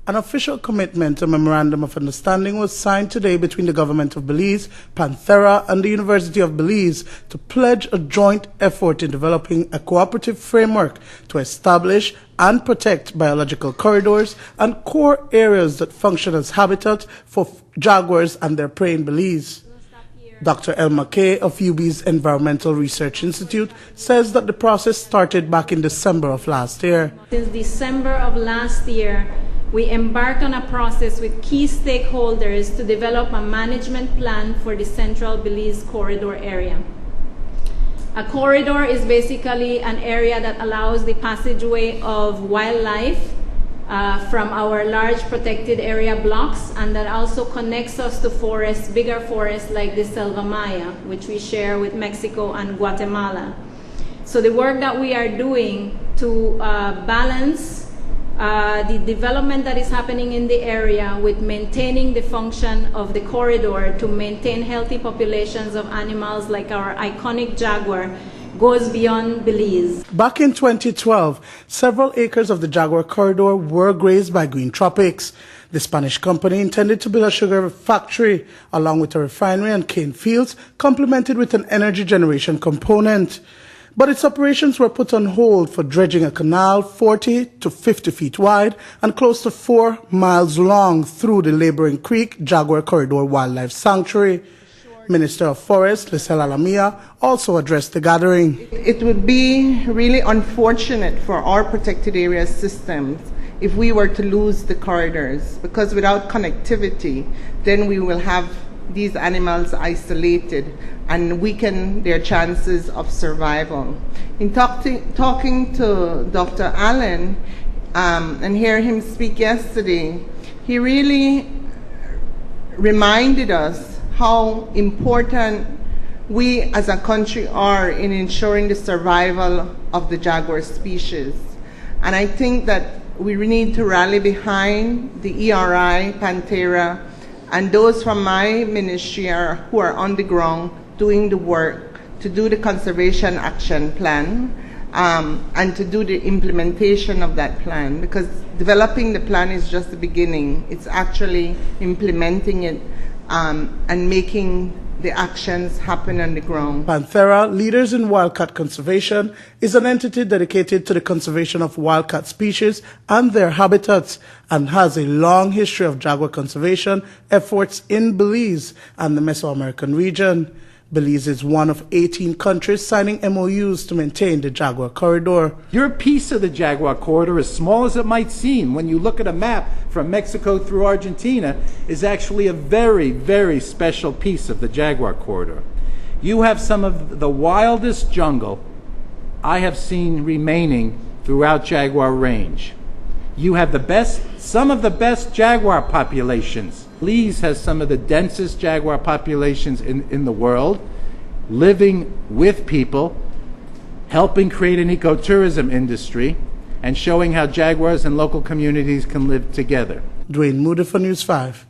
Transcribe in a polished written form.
An official commitment, a memorandum of understanding, was signed today between the government of Belize, PANTHERA, and the University of Belize to pledge a joint effort in developing a cooperative framework to establish and protect biological corridors and core areas that function as habitat for jaguars and their prey in Belize. Dr. Elma of UB's Environmental Research Institute says that the process started back in December of last year. Since December of last year, we embarked on a process with key stakeholders to develop a management plan for the Central Belize Corridor area. A corridor is basically an area that allows the passageway of wildlife from our large protected area blocks, and that also connects us to forests, bigger forests like the Selva Maya, which we share with Mexico and Guatemala. So the work that we are doing to balance the development that is happening in the area with maintaining the function of the corridor to maintain healthy populations of animals like our iconic jaguar goes beyond Belize. Back in 2012, several acres of the jaguar corridor were grazed by Green Tropics. The Spanish company intended to build a sugar factory along with a refinery and cane fields, complemented with an energy generation component. But its operations were put on hold for dredging a canal 40 to 50 feet wide and close to 4 miles long through the Laboring Creek Jaguar Corridor Wildlife Sanctuary. Minister of Forests, Lisel Alamilla, also addressed the gathering. It would be really unfortunate for our protected area systems if we were to lose the corridors, because without connectivity, then we will have these animals isolated and weaken their chances of survival. In talking to Dr. Allen and hear him speak yesterday, he really reminded us how important we as a country are in ensuring the survival of the jaguar species. And I think that we need to rally behind the ERI, PANTHERA, and those from my ministry who are on the ground doing the work to do the conservation action plan and to do the implementation of that plan, because developing the plan is just the beginning. It's actually implementing it and making the actions happen on the ground. PANTHERA, Leaders in Wildcat Conservation, is an entity dedicated to the conservation of wildcat species and their habitats, and has a long history of jaguar conservation efforts in Belize and the Mesoamerican region. Belize is one of 18 countries signing MOUs to maintain the jaguar corridor. Your piece of the jaguar corridor, as small as it might seem when you look at a map from Mexico through Argentina, is actually a very, very special piece of the jaguar corridor. You have some of the wildest jungle I have seen remaining throughout Jaguar Range. You have some of the best jaguar populations. Belize has some of the densest jaguar populations in the world, living with people, helping create an ecotourism industry, and showing how jaguars and local communities can live together. Duane Moody for News 5.